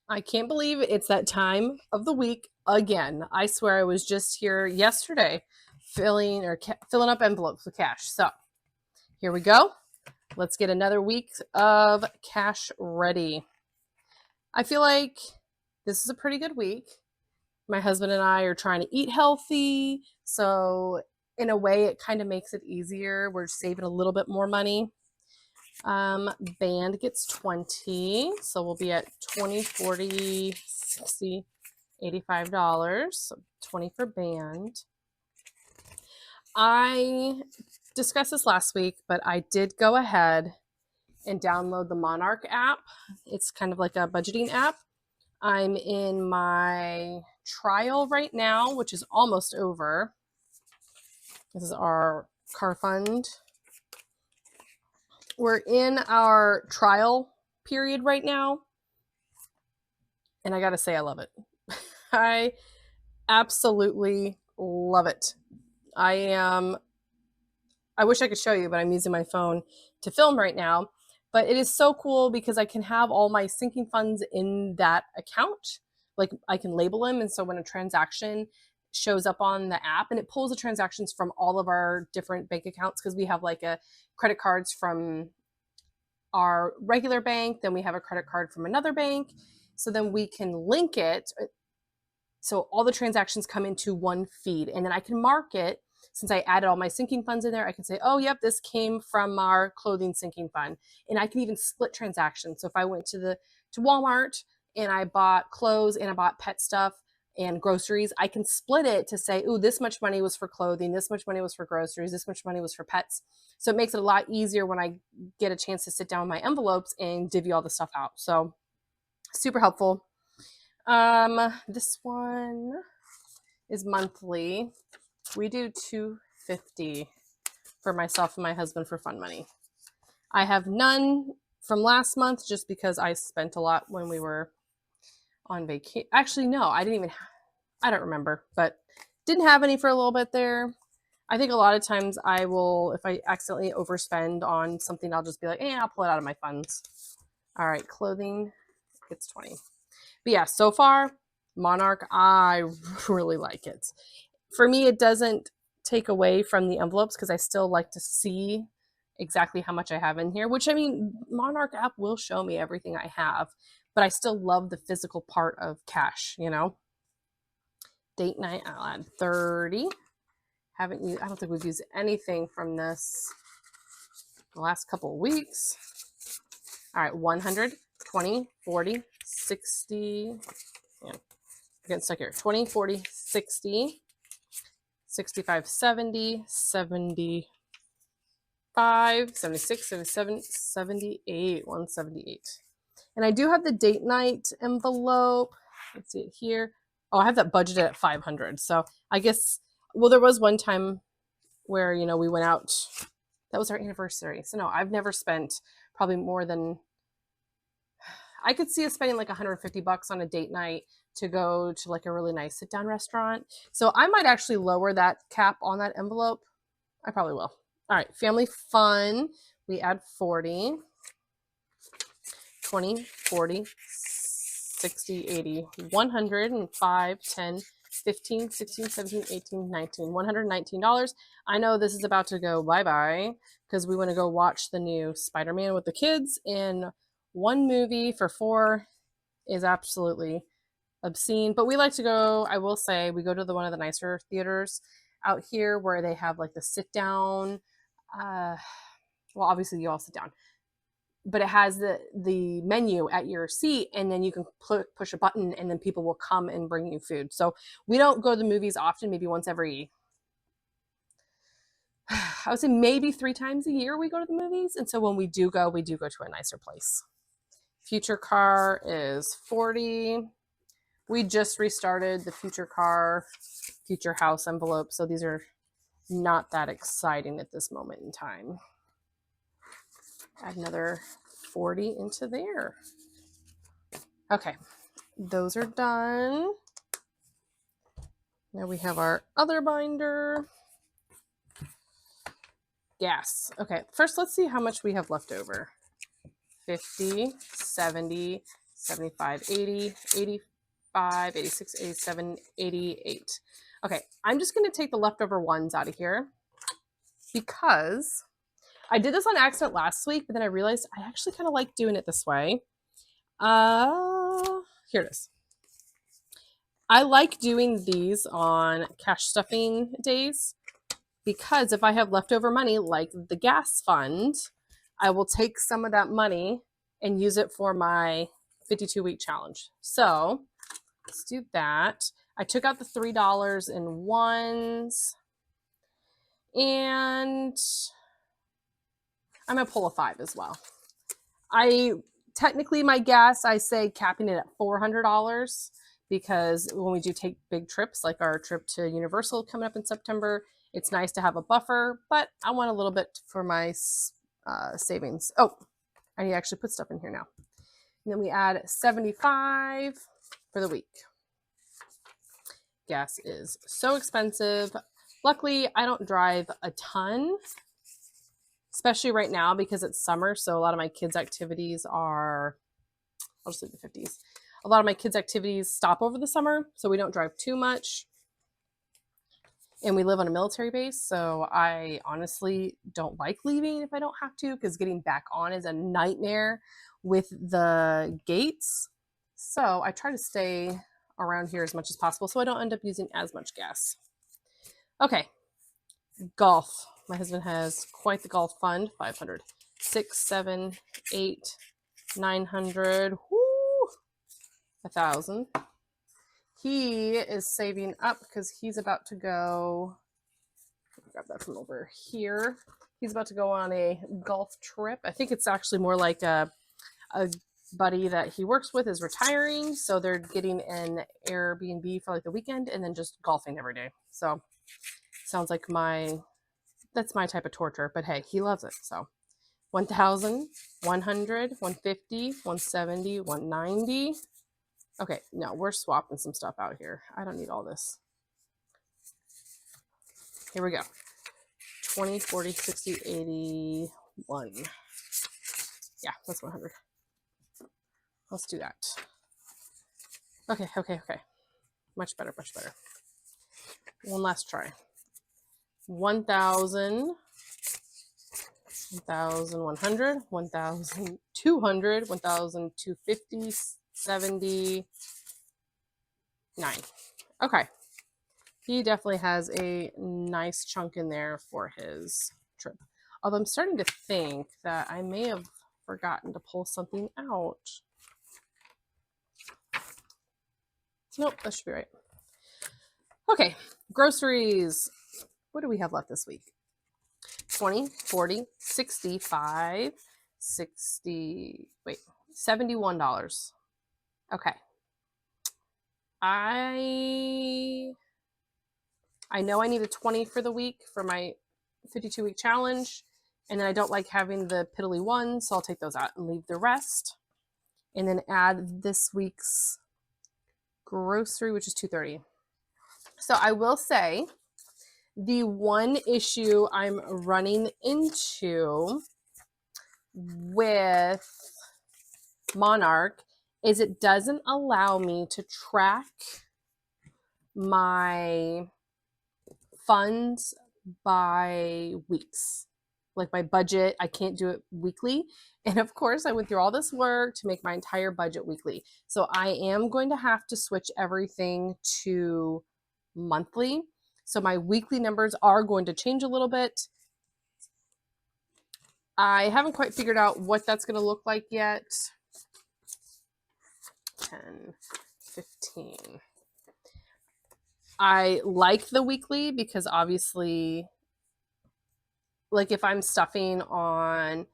I can't believe it's that time of the week again. I swear I was just here yesterday filling up envelopes with cash. So here we go. Let's get another week of cash ready. I feel like this is a pretty good week. My husband and I are trying to eat healthy. So, in a way, it kind of makes it easier. We're saving a little bit more money. Band gets 20. So, we'll be at 20, 40, 60, $85. So 20 for band. I discussed this last week, but I did go ahead and download the Monarch app. It's kind of like a budgeting app. I'm in my trial right now, which is almost over. This is our car fund. We're in our trial period right now. And I got to say, I love it. I absolutely love it. I wish I could show you, but I'm using my phone to film right now. But it is so cool because I can have all my sinking funds in that account. Like I can label them. And so when a transaction shows up on the app and it pulls the transactions from all of our different bank accounts, because we have like a credit cards from our regular bank, then we have a credit card from another bank. So then we can link it. So all the transactions come into one feed, and then I can mark it. Since I added all my sinking funds in there, I can say, oh, yep, this came from our clothing sinking fund. And I can even split transactions. So if I went to Walmart and I bought clothes and I bought pet stuff and groceries, I can split it to say, ooh, this much money was for clothing, this much money was for groceries, this much money was for pets. So it makes it a lot easier when I get a chance to sit down with my envelopes and divvy all the stuff out. So super helpful. This one is monthly. We do $250 for myself and my husband for fun money. I have none from last month just because I spent a lot when we were on vacation. Actually, no, I don't remember, but didn't have any for a little bit there. I think a lot of times I will, if I accidentally overspend on something, I'll just be like, I'll pull it out of my funds. All right, clothing gets 20. But yeah, so far, Monarch, I really like it. For me, it doesn't take away from the envelopes because I still like to see exactly how much I have in here, which I mean, Monarch app will show me everything I have, but I still love the physical part of cash, Date night, I'll add 30. I don't think we've used anything from this the last couple of weeks. All right, 100, 20, 40, 60. Yeah, getting stuck here. 20, 40, 60, 65, 70, 75, 76, 77, 78, 178. And I do have the date night envelope. Let's see it here. Oh, I have that budgeted at 500. So I guess, well, there was one time where, we went out. That was our anniversary. So no, I've never spent probably more than, I could see us spending like $150 on a date night to go to like a really nice sit down restaurant. So I might actually lower that cap on that envelope. I probably will. All right, family fun. We add 40, 20, 40, 60, 80, 100, and 5, 10, 15, 16, 17, 18, 19, $119. I know this is about to go bye-bye because we want to go watch the new Spider-Man with the kids, and one movie for 4 is absolutely obscene. But we like to go, I will say, we go to one of the nicer theaters out here where they have like the sit down. Well, obviously you all sit down, but it has the menu at your seat, and then you can push a button and then people will come and bring you food. So we don't go to the movies often, maybe once every, I would say maybe 3 times a year we go to the movies. And so when we do go to a nicer place. Future car is 40. We just restarted the future car, future house envelope. So these are not that exciting at this moment in time. Add another 40 into there. Okay, those are done. Now we have our other binder. Gas. Okay, first let's see how much we have left over. 50, 70, 75, 80, 85, 86, 87, 88. Okay, I'm just going to take the leftover ones out of here because I did this on accident last week, but then I realized I actually kind of like doing it this way. Here it is. I like doing these on cash stuffing days because if I have leftover money, like the gas fund, I will take some of that money and use it for my 52-week challenge. So let's do that. I took out the $3 in ones, and I'm gonna pull a 5 as well. I technically, my gas, I say capping it at $400 because when we do take big trips, like our trip to Universal coming up in September, it's nice to have a buffer, but I want a little bit for my savings. Oh, I need to actually put stuff in here now. And then we add 75 for the week. Gas is so expensive. Luckily, I don't drive a ton, especially right now because it's summer. So a lot of my kids' activities are, I'll just leave the 50s. A lot of my kids' activities stop over the summer, so we don't drive too much. And we live on a military base, so I honestly don't like leaving if I don't have to, because getting back on is a nightmare with the gates. So I try to stay around here as much as possible so I don't end up using as much gas. Okay, golf. My husband has quite the golf fund. 500, 6, 7, 8, 900, whoo, 1,000. He is saving up because he's about to go, grab that from over here. He's about to go on a golf trip. I think it's actually more like a buddy that he works with is retiring. So they're getting an Airbnb for like the weekend and then just golfing every day. So sounds like that's my type of torture, but hey, he loves it. So 1,000, 100, 150, 170, 190. Okay, no, we're swapping some stuff out here. I don't need all this. Here we go. 20, 40, 60, 81. Yeah, that's 100. Let's do that. Okay. Much better. One last try. 1,000, 1,100, 1,200, 1,250, 79. Okay. He definitely has a nice chunk in there for his trip. Although I'm starting to think that I may have forgotten to pull something out. Nope, that should be right. Okay, groceries. What do we have left this week? 20, 40, 65, 60, wait, $71. Okay. I know I need a 20 for the week for my 52-week challenge, and then I don't like having the piddly ones, so I'll take those out and leave the rest, and then add this week's grocery, which is $230. So I will say the one issue I'm running into with Monarch is it doesn't allow me to track my funds by weeks, like my budget. I can't do it weekly. And of course, I went through all this work to make my entire budget weekly. So I am going to have to switch everything to monthly. So my weekly numbers are going to change a little bit. I haven't quite figured out what that's going to look like yet. 10, 15. I like the weekly because obviously, like if I'm stuffing on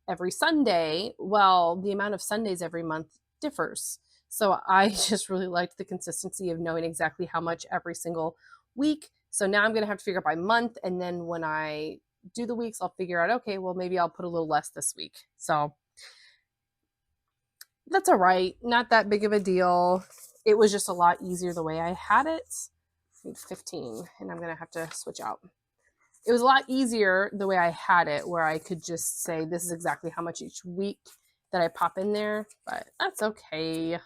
every Sunday, well, the amount of Sundays every month differs. So I just really liked the consistency of knowing exactly how much every single week. So now I'm going to have to figure out by month. And then when I do the weeks, I'll figure out, okay, well, maybe I'll put a little less this week. So that's all right. Not that big of a deal. It was just a lot easier the way I had it. 15, and I'm going to have to switch out. It was a lot easier the way I had it, where I could just say, this is exactly how much each week, that I pop in there, but that's okay.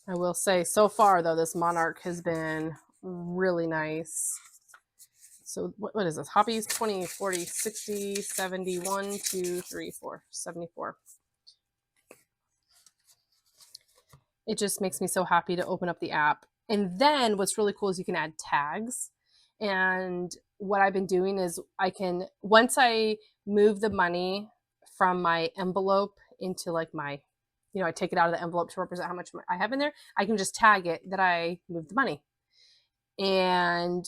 I will say so far though, this Monarch has been really nice. So what is this? Hobbies 20, 40, 60, 70, 1, 2, 3, 4, 74. It just makes me so happy to open up the app. And then what's really cool is you can add tags. And what I've been doing is once I move the money from my envelope into like my, I take it out of the envelope to represent how much I have in there, I can just tag it that I moved the money. And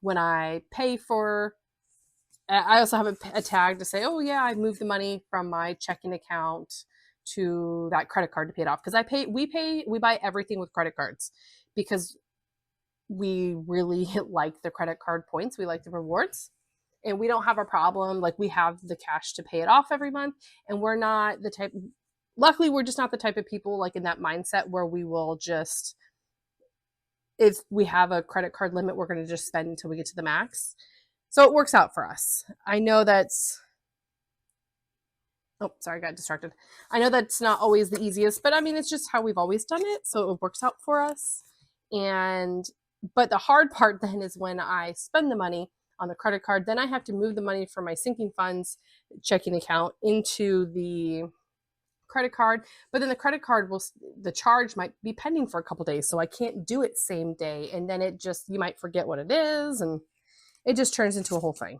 when I pay for, I also have a tag to say, oh yeah, I moved the money from my checking account to that credit card to pay it off. Because we buy everything with credit cards because we really like the credit card points. We like the rewards and we don't have a problem. Like we have the cash to pay it off every month. And we're not the type, luckily, we're just not the type of people like in that mindset where we will just, if we have a credit card limit, we're going to just spend until we get to the max. So it works out for us. I know that's, oh, sorry, I got distracted. I know that's not always the easiest, but I mean, it's just how we've always done it. So it works out for us. But the hard part then is when I spend the money on the credit card, then I have to move the money from my sinking funds checking account into the credit card. But then the credit card the charge might be pending for a couple days. So I can't do it same day. And then you might forget what it is. And it just turns into a whole thing.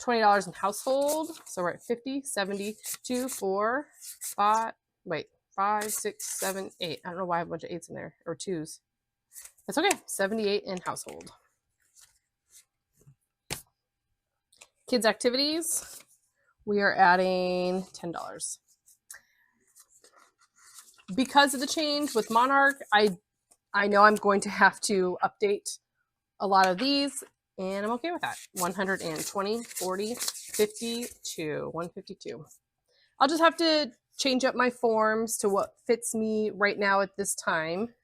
$20 in household. So we're at 50, 70, 2, 4, 5, 6, 7, 8. I don't know why I have a bunch of 8s in there or 2s. That's okay. 78 in household. Kids activities. We are adding $10. Because of the change with Monarch, I know I'm going to have to update a lot of these, and I'm okay with that. 120, 40, 52, 152. I'll just have to change up my forms to what fits me right now at this time.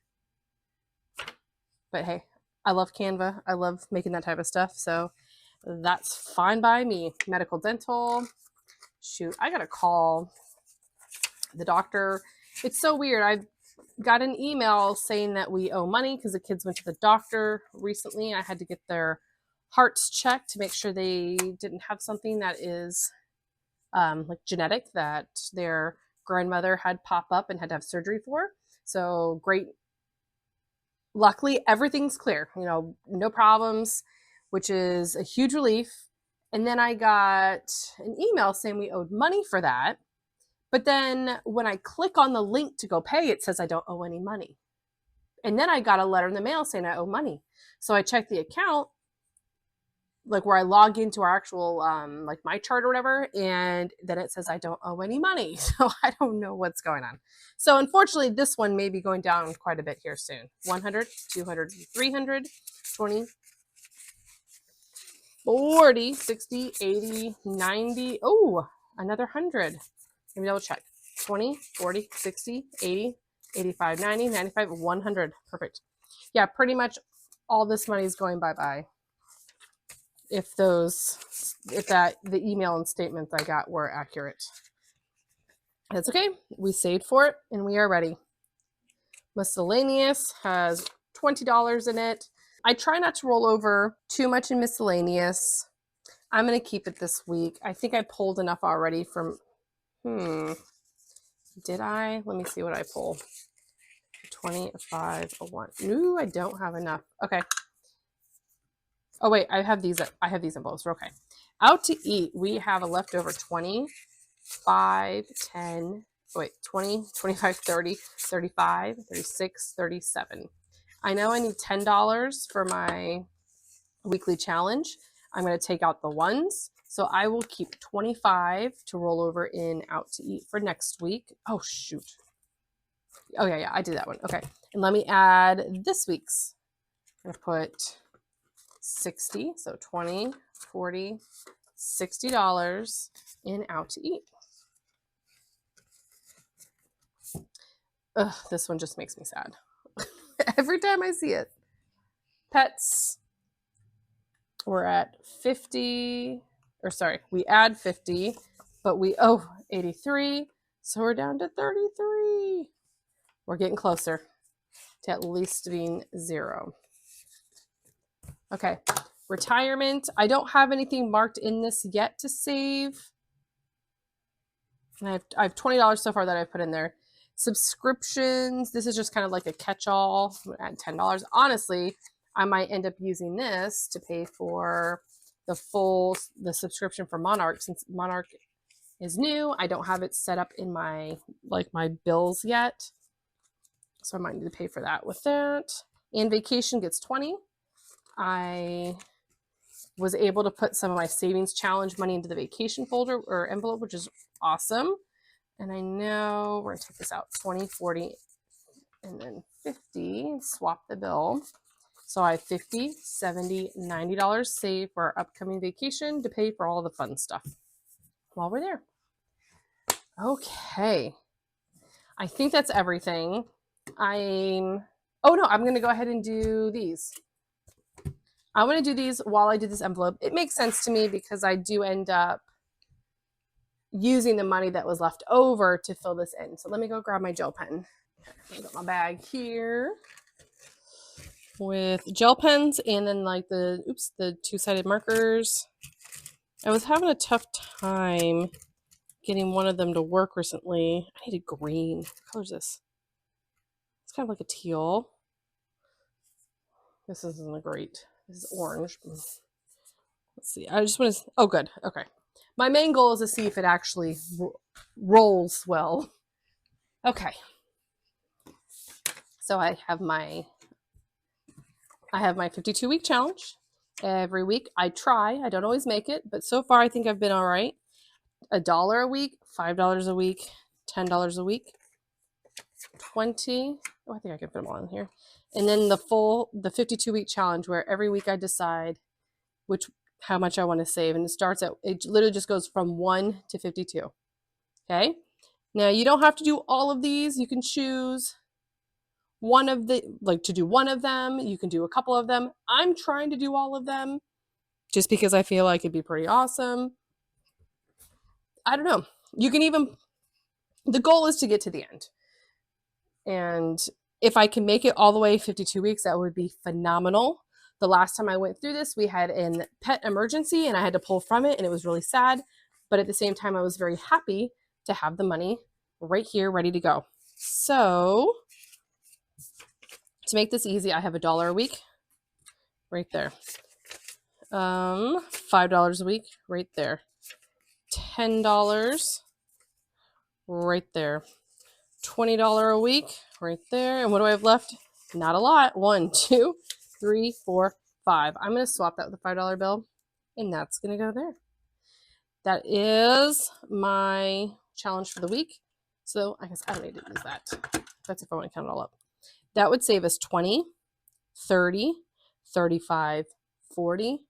But hey, I love Canva. I love making that type of stuff. So that's fine by me. Medical, dental. Shoot, I got to call the doctor. It's so weird. I got an email saying that we owe money because the kids went to the doctor recently. I had to get their hearts checked to make sure they didn't have something that is like genetic that their grandmother had pop up and had to have surgery for. So great. Luckily, everything's clear, no problems, which is a huge relief. And then I got an email saying we owed money for that. But then when I click on the link to go pay, it says I don't owe any money. And then I got a letter in the mail saying I owe money. So I checked the account, like where I log into our actual, like my chart or whatever. And then it says I don't owe any money. So I don't know what's going on. So unfortunately, this one may be going down quite a bit here soon. 100, 200, 300, 20, 40, 60, 80, 90. Oh, another 100. Let me double check. 20, 40, 60, 80, 85, 90, 95, 100. Perfect. Yeah, pretty much all this money is going bye-bye. If the email and statements I got were accurate. That's okay. We saved for it and we are ready. Miscellaneous has $20 in it. I try not to roll over too much in miscellaneous. I'm going to keep it this week. I think I pulled enough already from, did I? Let me see what I pull. 25, 1. No, I don't have enough. Okay. Oh wait, I have these envelopes. Okay. Out to eat, we have a leftover 20, 5, 10, 20, 25, 30, 35, 36, 37. I know I need $10 for my weekly challenge. I'm going to take out the ones. So I will keep 25 to roll over in out to eat for next week. Oh, shoot. Oh, yeah, I did that one. Okay. And let me add this week's. I'm going to put 60. So 20, 40, $60 in out to eat. Ugh, this one just makes me sad. Every time I see it. Pets. We're at 50. or sorry, we add 50, but we owe 83. So we're down to 33. We're getting closer to at least being zero. Okay, retirement. I don't have anything marked in this yet to save. And I have $20 so far that I've put in there. Subscriptions. This is just kind of like a catch-all. Add $10. Honestly, I might end up using this to pay for the subscription for Monarch, since Monarch is new. I don't have it set up in my bills yet, so I might need to pay for that with that. And vacation gets 20. I was able to put some of my savings challenge money into the vacation folder or envelope, which is awesome. And I know we're gonna take this out 20, 40, and then 50, swap the bill. So I have $50, $70, $90 saved for our upcoming vacation to pay for all the fun stuff while we're there. Okay. I think that's everything. I'm going to go ahead and do these. I want to do these while I do this envelope. It makes sense to me because I do end up using the money that was left over to fill this in. So let me go grab my gel pen. I got my bag here with gel pens and then like the two-sided markers. I was having a tough time getting one of them to work recently. I needed green. What color is this? It's kind of like a teal. This isn't a great. This is orange. Let's see. I just want to. Oh, good. Okay. My main goal is to see if it actually rolls well. Okay. So I have my 52-week challenge. Every week I try. I don't always make it, but so far I think I've been all right. $1 a week, $5 a week, $10 a week, 20. Oh, I think I can fit them all in here. And then the 52-week challenge, where every week I decide how much I want to save. And it literally just goes from 1 to 52. Okay. Now you don't have to do all of these. You can choose to do one of them. You can do a couple of them. I'm trying to do all of them just because I feel like it'd be pretty awesome. I don't know. The goal is to get to the end. And if I can make it all the way 52 weeks, that would be phenomenal. The last time I went through this, we had a pet emergency and I had to pull from it and it was really sad. But at the same time, I was very happy to have the money right here ready to go. So to make this easy, I have $1 a week right there. $5 a week right there. $10 right there. $20 a week right there. And what do I have left? Not a lot. 1, 2, 3, 4, 5. I'm going to swap that with a $5 bill, and that's going to go there. That is my challenge for the week. So I guess I don't need to use that. That's if I want to count it all up. That would save us 20, 30, 35, 40,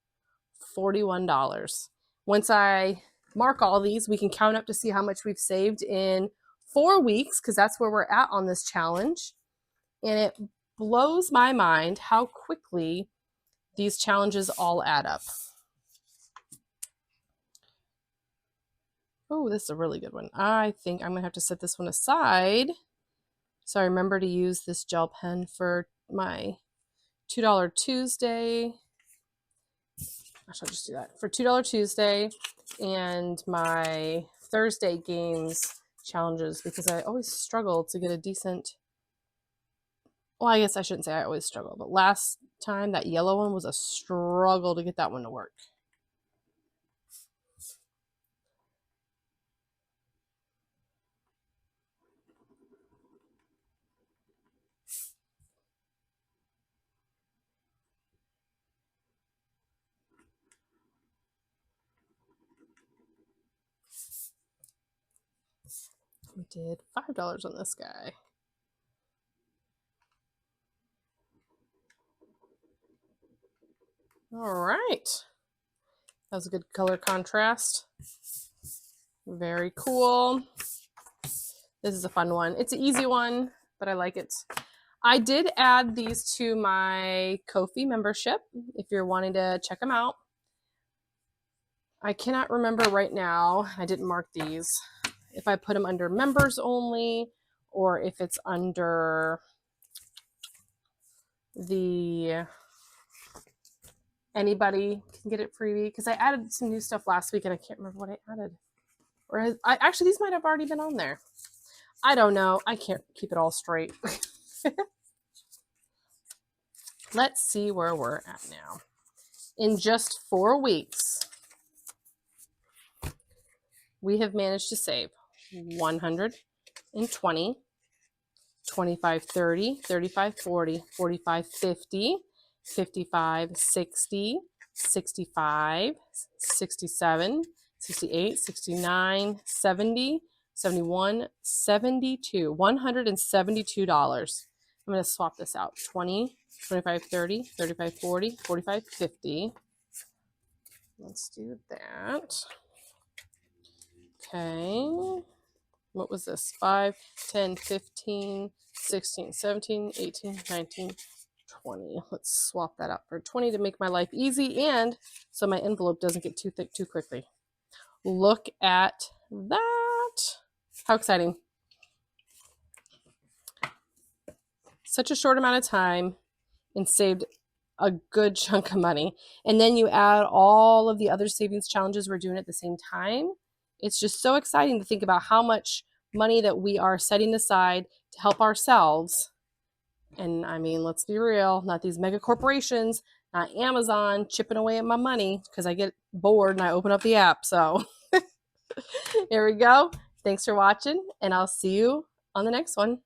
$41. Once I mark all these, we can count up to see how much we've saved in 4 weeks, because that's where we're at on this challenge. And it blows my mind how quickly these challenges all add up. Oh, this is a really good one. I think I'm going to have to set this one aside. So I remember to use this gel pen for my $2 Tuesday. Actually, I'll just do that. For $2 Tuesday and my Thursday games challenges, because I always struggle to get a decent. Well, I guess I shouldn't say I always struggle, but last time that yellow one was a struggle to get that one to work. We did $5 on this guy. All right. That was a good color contrast. Very cool. This is a fun one. It's an easy one, but I like it. I did add these to my Ko-fi membership if you're wanting to check them out. I cannot remember right now. I didn't mark these. If I put them under members only or if it's under the anybody can get it freebie, because I added some new stuff last week and I can't remember what I added. Or actually, these might have already been on there. I don't know. I can't keep it all straight. Let's see where we're at now. In just 4 weeks, we have managed to save 120, 25, 30, 35, 40, 45, 50, 55, 60, 65, 67, 68, 69, 70, 71, 72, $172. I'm going to swap this out. 20, 25, 30, 35, 40, 45, 50. Let's do that. Okay. What was this? 5, 10, 15, 16, 17, 18, 19, 20. Let's swap that out for 20 to make my life easy and so my envelope doesn't get too thick too quickly. Look at that. How exciting. Such a short amount of time and saved a good chunk of money. And then you add all of the other savings challenges we're doing at the same time. It's just so exciting to think about how much money that we are setting aside to help ourselves. And I mean, let's be real, not these mega corporations, not Amazon chipping away at my money because I get bored and I open up the app. So here we go. Thanks for watching, and I'll see you on the next one.